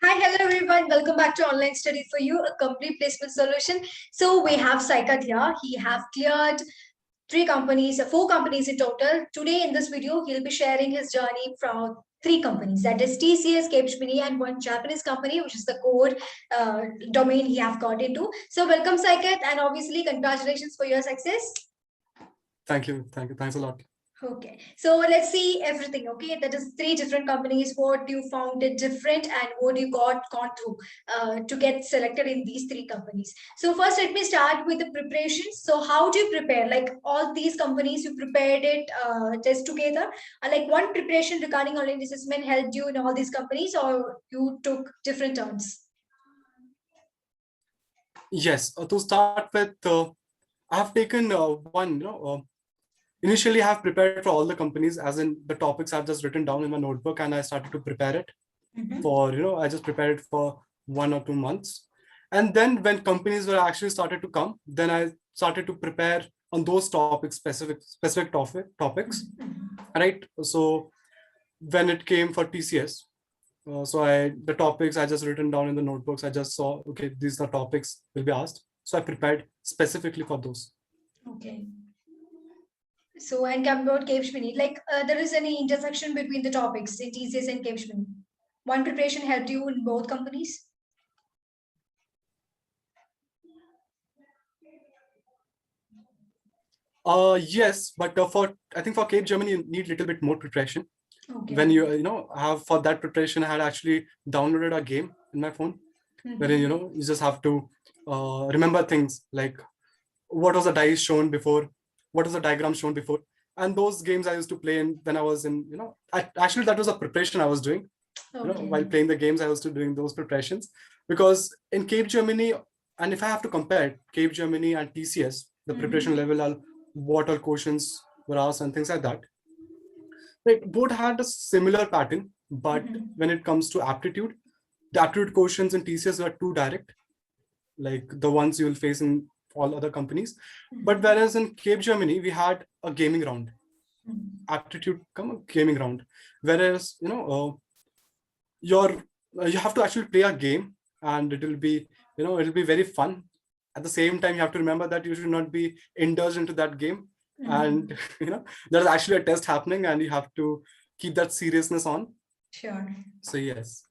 Hi, hello everyone. Welcome back to Online Study for You, a complete placement solution. So we have Saikat here. He have cleared four companies in total. Today in this video, he'll be sharing his journey from three companies, that is TCS, Capgemini, and one Japanese company, which is the core domain he have got into. So welcome, Saikat, and obviously congratulations for your success. Thank you. Thanks a lot. Okay, so let's see everything. Okay, that is three different companies. What you found it different, and what you gone through to get selected in these three companies. So first, let me start with the preparation. So how do you prepare? Like all these companies, you prepared it just together. Like one preparation regarding online assessment helped you in all these companies, or you took different turns? Yes. To start with, I have taken one. Initially, I have prepared for all the companies, as in the topics I've just written down in my notebook, and I started to prepare it for, I just prepared it for 1 or 2 months. And then when companies were actually started to come, then I started to prepare on those topics, specific topics, right? So when it came for TCS, the topics I just written down in the notebooks, I just saw, okay, these are topics will be asked. So I prepared specifically for those. Okay. So, and come about Capgemini, like there is any intersection between the topics in TCS and Capgemini? One preparation helped you in both companies? Yes, but I think for Capgemini, you need a little bit more preparation. Okay. When you have for that preparation, I had actually downloaded a game in my phone, wherein you just have to remember things like what was the dice shown before, what was the diagram shown before, and those games I used to play when I was in actually that was a preparation I was doing. Okay. While playing the games, I was still doing those preparations, because in Capgemini, and if I have to compare Capgemini and TCS, the preparation level, what all questions were asked and things like that. Like both had a similar pattern, but when it comes to aptitude, the aptitude questions in TCS were too direct, like the ones you will face in all other companies. But whereas in Capgemini, we had a gaming round, aptitude gaming round, whereas you have to actually play a game, and it'll be very fun. At the same time, you have to remember that you should not be indulged into that game, and there's actually a test happening, and you have to keep that seriousness on. Sure. So yes.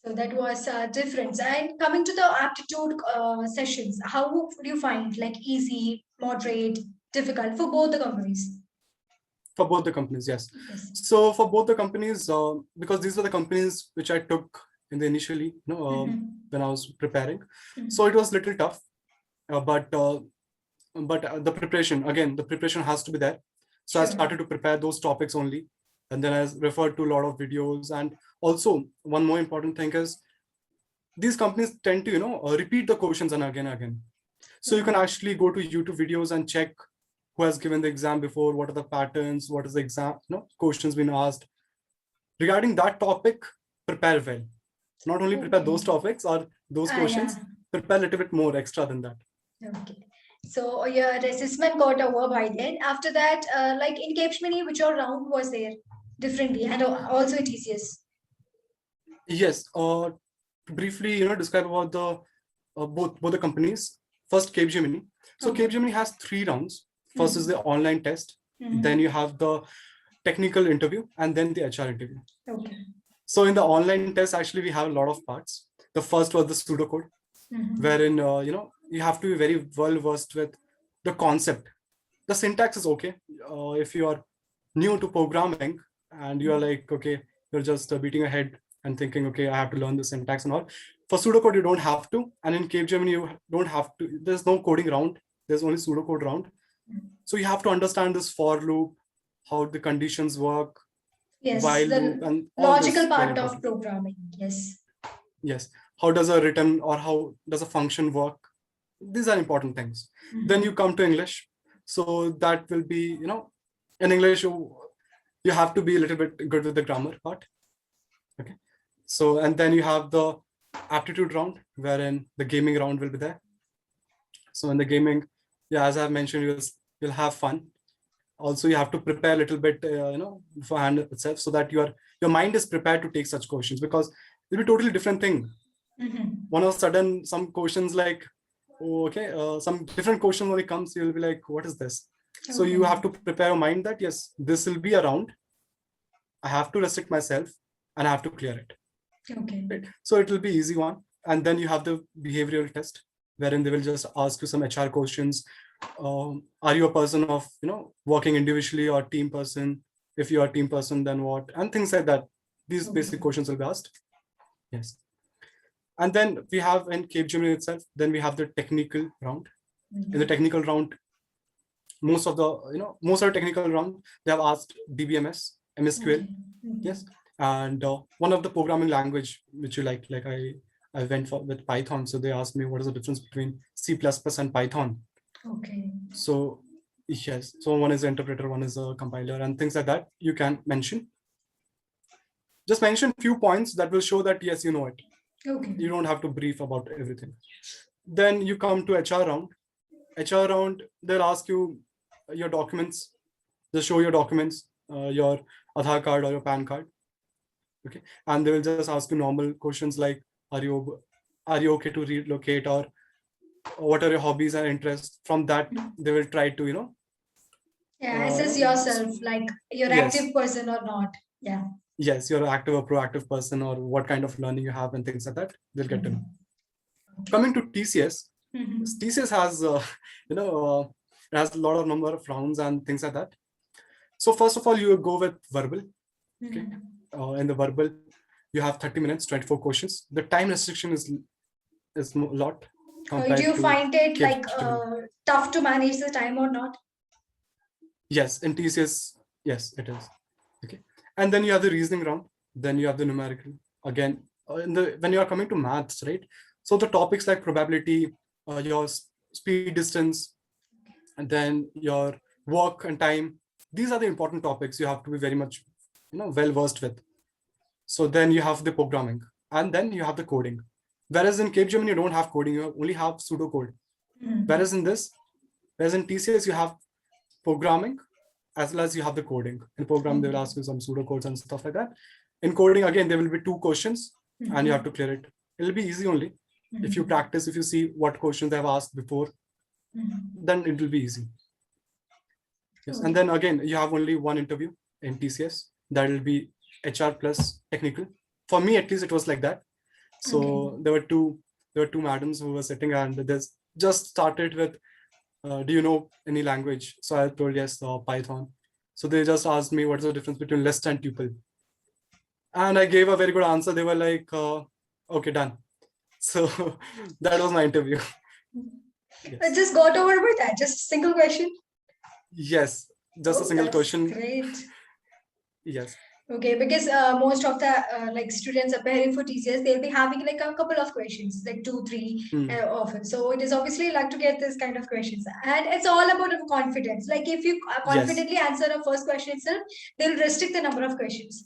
So that was a difference. And coming to the aptitude sessions, how would you find, like easy, moderate, difficult for both the companies? For both the companies, yes. So for both the companies, because these were the companies which I took in the initially, when I was preparing, so it was a little tough, but the preparation has to be there. So I started to prepare those topics only, and then I referred to a lot of videos. And also one more important thing is these companies tend to repeat the questions and again. So you can actually go to YouTube videos and check who has given the exam before, what are the patterns, what is the exam questions being asked regarding that topic. Prepare well, not only prepare those topics or those questions, prepare a little bit more extra than that. Okay, so your assessment got over by then. After that, like in Capgemini, which your round was there differently, and also in TCS? Yes, briefly describe about the both the companies. First, Capgemini. So Capgemini has 3 rounds. First is the online test, then you have the technical interview, and then the HR interview. Okay. So in the online test, actually, we have a lot of parts. The first was the pseudocode, wherein you have to be very well versed with the concept. The syntax is okay. If you are new to programming and you are like, okay, you're just beating your head and thinking, okay, I have to learn the syntax and all. For pseudocode, you don't have to. And in Capgemini, you don't have to. There's no coding round. There's only pseudocode round. So you have to understand this for loop, how the conditions work, while loop, and all logical part of programming. Yes. How does a written or how does a function work? These are important things. Then you come to English. So that will be, in English, you have to be a little bit good with the grammar part. Okay. So, and then you have the aptitude round, wherein the gaming round will be there. So in the gaming, as I've mentioned, you'll have fun. Also, you have to prepare a little bit, beforehand itself, so that your mind is prepared to take such questions. Because it'll be totally different thing. Mm-hmm. One of a sudden, some questions like, oh, okay, some different question when it comes, you'll be like, what is this? So you have to prepare your mind that yes, this will be around. I have to restrict myself and I have to clear it. Okay. Right? So it will be easy one. And then you have the behavioral test, wherein they will just ask you some HR questions. Are you a person of, working individually or team person? If you are a team person, then what? And things like that. These basic questions will be asked. Yes. And then we have in Capgemini itself, then we have the technical round. In the technical round, most of the technical round, they have asked DBMS, MSQL. Yes. And one of the programming language which you like I went for with Python. So they asked me what is the difference between C++ and Python. Okay. So yes, so one is an interpreter, one is a compiler, and things like that you can mention. Just mention few points that will show that yes, you know it. Okay. You don't have to brief about everything. Then you come to HR round. HR round, they'll ask you your documents. Just show your documents, your Aadhaar card or your PAN card. Okay, and they will just ask you normal questions like, are you okay to relocate, or what are your hobbies and interests? From that, they will try to assess yourself, like you're yes, active person or not. Yeah. Yes, you're an active or proactive person, or what kind of learning you have and things like that. They'll get to know. Coming to TCS, TCS has it has a lot of number of rounds and things like that. So first of all, you go with verbal. Okay, in the verbal, you have 30 minutes, 24 questions. The time restriction is a lot. Do you find it like tough to manage the time or not? Yes, in TCS, yes, it is. Okay, and then you have the reasoning round. Then you have the numerical. Again, when you are coming to maths, right? So the topics like probability, your speed, distance, and then your work and time. These are the important topics you have to be very much, well versed with. So then you have the programming, and then you have the coding. Whereas in Capgemini, you don't have coding; you only have pseudocode. Whereas in TCS, you have programming as well as you have the coding. In program, they will ask you some pseudocodes and stuff like that. In coding, again, there will be 2 questions and you have to clear it. It'll be easy only. If you practice, if you see what questions they have asked before, then it will be easy. Yes. And then again, you have only one interview in TCS. That will be HR plus technical. For me, at least, it was like that. So there were two madams who were sitting, and they just started with, do you know any language? So I told yes, Python. So they just asked me what is the difference between list and tuple. And I gave a very good answer. They were like, okay, done. So that was my interview. Yes. I just got over with that. Just single question. Yes, just a single question. Great. Yes. Okay, because most of the like students preparing for TCS, they'll be having like a couple of questions, like 2, 3 often. So it is obviously like to get this kind of questions, and it's all about confidence. Like if you confidently answer a first question itself, they'll restrict the number of questions.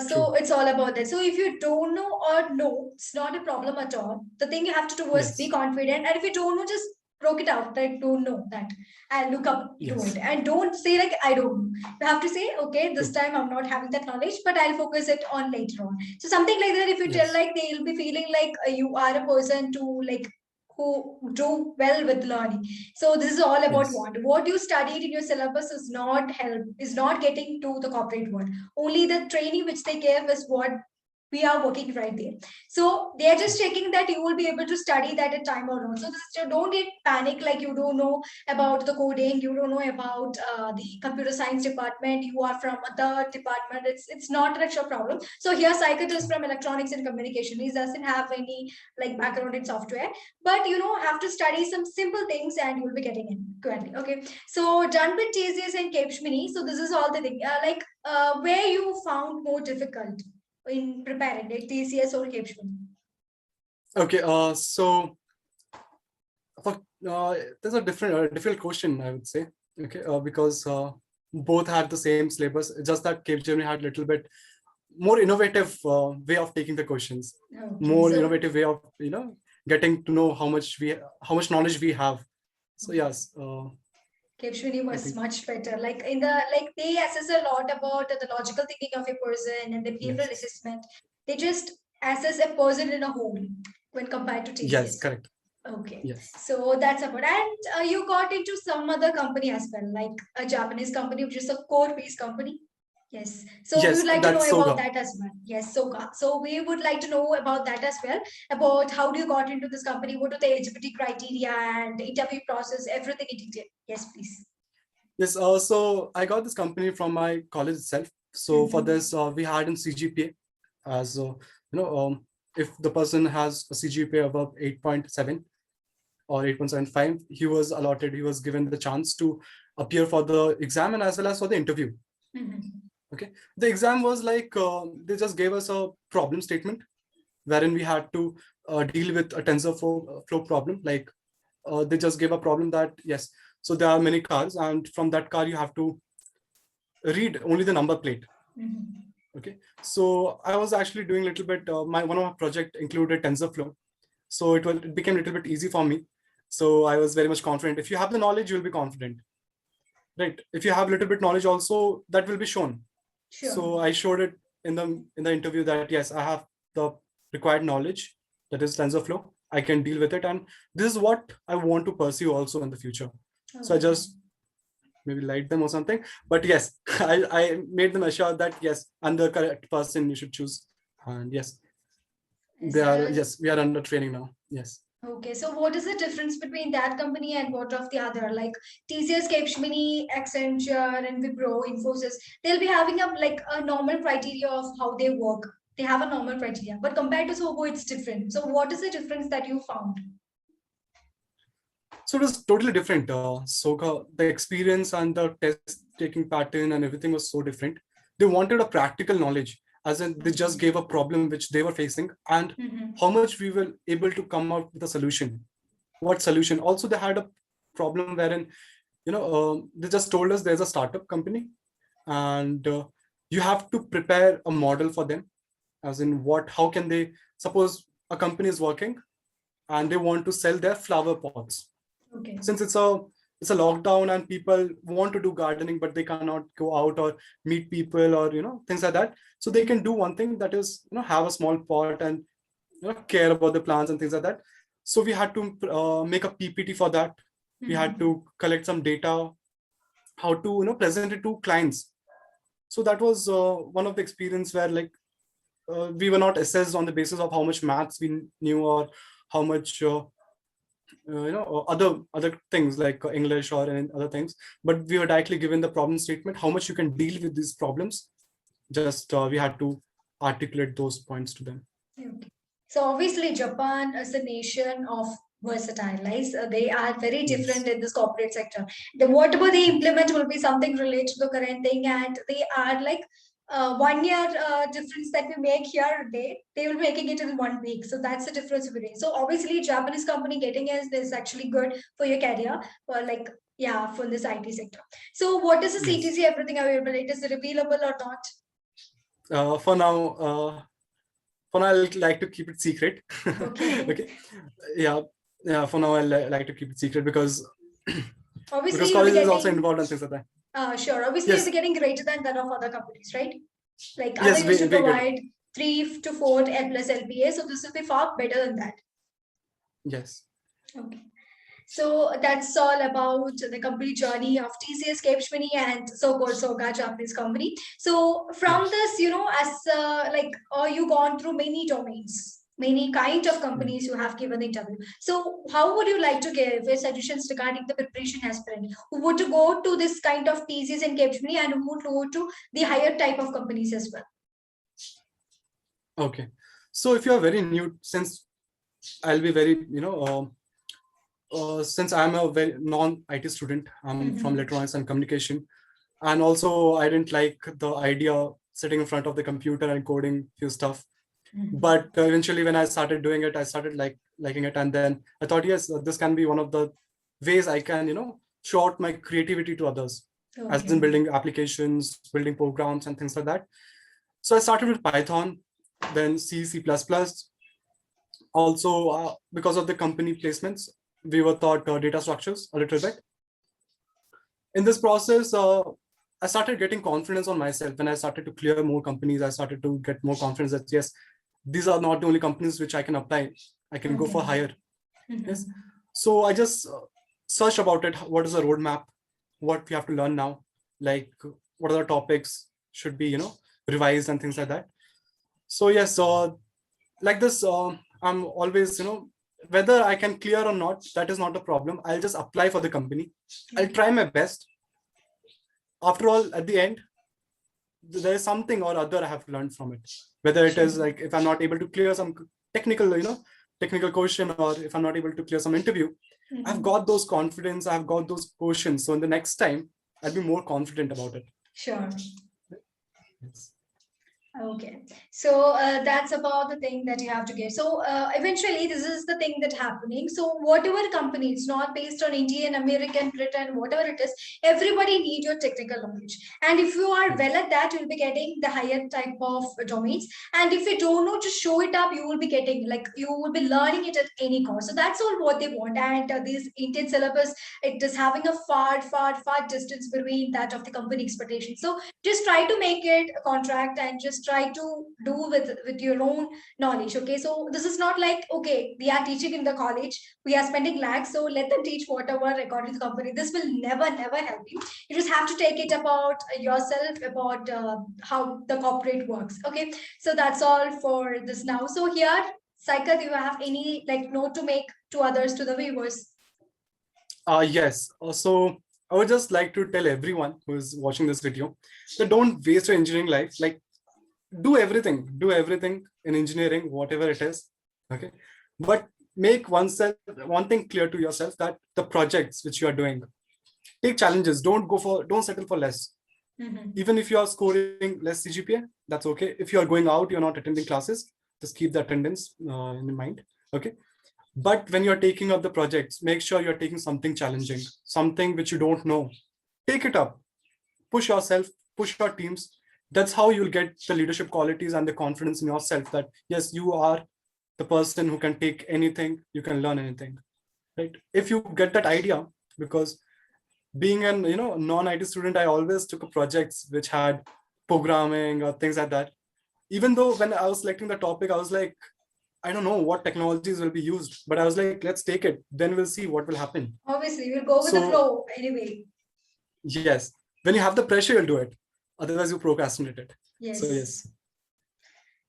So it's all about that. So if you don't know or know, it's not a problem at all. The thing you have to do is be confident, and if you don't know, just broke it out. Like don't know that, and look up to it, and don't say like I don't know. You have to say, okay, this time I'm not having that knowledge, but I'll focus it on later on. So something like that. If you tell, like they'll be feeling like you are a person to like who do well with learning. So this is all about what you studied in your syllabus is not getting to the corporate world. Only the training which they gave is what we are working right there. So they are just checking that you will be able to study that at time or not. So don't get panic like you don't know about the coding, you don't know about the computer science department, you are from other department. It's not a problem. So here Saikat is from electronics and communication. He doesn't have any like background in software, but have to study some simple things and you'll be getting in quickly. Okay, so done with TCS and Capgemini. So this is all the thing. Where you found more difficult in preparing, like TCS or Capgemini? Okay, so for there's a difficult question, I would say. Okay, because both had the same syllabus, just that Capgemini had a little bit more innovative way of taking the questions, more innovative way of getting to know how much knowledge we have. So yes, Capgemini was much better. Like they assess a lot about the logical thinking of a person and the behavioral assessment. They just as a person in a whole when compared to TCS. Yes, correct. Okay. Yes. So that's about. And you got into some other company as well, like a Japanese company, which is a core-based company. Yes. So we Yes, would like to know that's about Sogha. that as well. Yes, Sogha. So we would like to know about that as well, about how do you got into this company, what are the eligibility criteria and interview process, everything in detail. Yes, please. Yes, so I got this company from my college itself. So for this, we had in CGPA as if the person has a CGPA above 8.7 or 8.75, he was given the chance to appear for the exam and as well as for the interview. Okay, the exam was like they just gave us a problem statement wherein we had to deal with a TensorFlow problem. Like they just gave a problem that yes, so there are many cars, and from that car you have to read only the number plate. Okay, so I was actually doing a little bit. One of my project included TensorFlow, so it became a little bit easy for me. So I was very much confident. If you have the knowledge, you'll be confident, right? If you have a little bit knowledge, also that will be shown. Sure. So I showed it in the interview that yes, I have the required knowledge, that is TensorFlow. I can deal with it, and this is what I want to pursue also in the future. Okay. So I just maybe lied them or something, but yes, I made them assure that yes, I'm the correct person you should choose, and yes, we are under training now. Yes. Okay, so what is the difference between that company and what of the other? Like TCS, Capgemini, Accenture, and Wipro, Infosys, they'll be having a normal criteria of how they work. They have a normal criteria, but compared to Sogha, it's different. So what is the difference that you found? So it was totally different. So the experience and the test taking pattern and everything was so different. They wanted a practical knowledge, as in they just gave a problem which they were facing and how much we were able to come out with a solution. What solution? Also, they had a problem wherein, they just told us there's a startup company and you have to prepare a model for them, as in how can they, suppose a company is working and they want to sell their flower pots. Okay. Since it's a lockdown and people want to do gardening, but they cannot go out or meet people or things like that. So they can do one thing, that is have a small pot and care about the plants and things like that. So we had to make a PPT for that. We had to collect some data, how to present it to clients. So that was one of the experience where we were not assessed on the basis of how much maths we knew or how much other things like English or any other things, but we were directly given the problem statement, how much you can deal with these problems. Just we had to articulate those points to them. Okay. So obviously Japan is a nation of versatile, right? They are very different in this corporate sector. Whatever they implement will be something related to the current thing, and they are like 1 year difference that we make here, they will be making it in 1 week. So that's the difference between. So obviously Japanese company getting us is actually good for your career, for for this IT sector. So what is the CTC, everything available? It is revealable or not? For now, I'd like to keep it secret. Okay. Okay. Yeah. For now, I like to keep it secret because obviously college is also involved in things like that. Sure. Obviously, you'll be getting greater than that of other companies, right? Like others used to provide 3 to 4 L plus LPA, so this will be far better than that. Yes. Okay. So that's all about the complete journey of TCS, Capgemini, and Sogha, Japanese company. So from this, as you gone through many domains, many kind of companies you have given the interview. So how would you like to give suggestions regarding the preparation aspirant who would go to this kind of TCS and Capgemini and who would go to the higher type of companies as well? Okay. So if you are very new, since I'll be very, since I'm a very non-IT student, I'm from electronics and communication, and also I didn't like the idea sitting in front of the computer and coding few stuff. But eventually, when I started doing it, I started liking it, and then I thought, yes, this can be one of the ways I can, show out my creativity to others, as in building applications, building programs, and things like that. So I started with Python, then C, C++. Also, because of the company placements, we were taught data structures a little bit. In this process, I started getting confidence on myself. When I started to clear more companies, I started to get more confidence that yes, these are not the only companies which I can apply. I can go for higher. Yes. So I just search about it. What is the roadmap? What we have to learn now? Like what are the topics should be, revised and things like that. So yes, like this, I'm always, whether I can clear or not, that is not a problem. I'll just apply for the company. I'll try my best. After all, at the end, there is something or other I have learned from it. Whether it is like if I'm not able to clear some technical, technical question, or if I'm not able to clear some interview, I've got those confidence, I've got those questions. So in the next time, I'll be more confident about it. Sure. Yes. Okay, so that's about the thing that you have to get. So eventually, this is the thing that happening. So whatever company, it's not based on Indian, American, Britain, whatever it is, everybody need your technical knowledge. And if you are well at that, you'll be getting the higher type of domains. And if you don't know to show it up, you will be getting like you will be learning it at any cost. So that's all what they want. And this Indian syllabus, it is having a far distance between that of the company expectation. So just try to make it a contract and just try to do with your own knowledge. Okay, so this is not like, okay, we are teaching in the college, we are spending lakhs, so let them teach whatever according to the company. This will never help you. You just have to take it about yourself, about how the corporate works. Okay, so that's all for this now. So here, Saikat, do you have any like note to make to others, to the viewers? Yes. So I would just like to tell everyone who is watching this video that don't waste your engineering life. Like do everything in engineering, whatever it is. Okay. But make one thing clear to yourself, that the projects which you are doing, take challenges. Don't settle for less. Even if you are scoring less CGPA, that's okay. If you are going out, you're not attending classes, just keep the attendance in mind. Okay. But when you're taking up the projects, make sure you're taking something challenging, something which you don't know. Take it up, push yourself, push your teams. That's how you'll get the leadership qualities and the confidence in yourself that, yes, you are the person who can take anything, you can learn anything, right? If you get that idea, because being an non-IT student, I always took projects which had programming or things like that. Even though when I was selecting the topic, I was like, I don't know what technologies will be used, but I was like, let's take it. Then we'll see what will happen. Obviously, we'll go with the flow anyway. Yes. When you have the pressure, you'll do it. Otherwise, you procrastinate it. Yes. So, yes.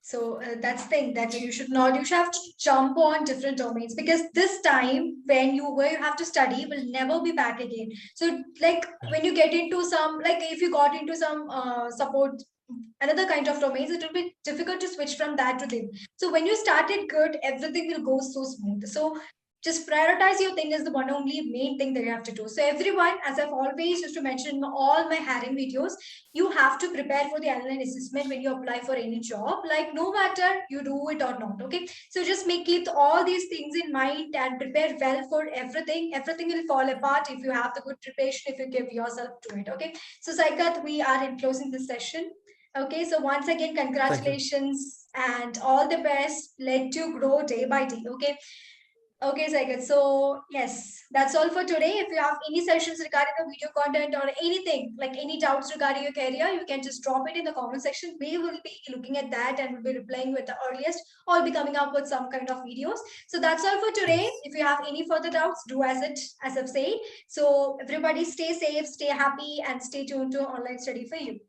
So that's the thing, that you should have to jump on different domains, because this time where you have to study will never be back again. So like when you get into some, like if you got into some support, another kind of domains, it will be difficult to switch from that to them. So when you started good, everything will go so smooth. So just prioritize your thing is the one only main thing that you have to do. So everyone, as I've always used to mention in all my hiring videos, you have to prepare for the online assessment when you apply for any job, like no matter you do it or not. Okay, so just keep all these things in mind and prepare well for everything. Everything will fall apart if you have the good preparation, if you give yourself to it. Okay, so Saikat, we are in closing this session. Okay, so once again, congratulations and all the best. Let you grow day by day. Okay. Okay, Saikat. So yes, that's all for today. If you have any sessions regarding the video content or anything, like any doubts regarding your career, you can just drop it in the comment section. We will be looking at that and we'll be replying with the earliest, or be coming up with some kind of videos. So that's all for today. If you have any further doubts, do as I've said. So everybody stay safe, stay happy, and stay tuned to online study for you.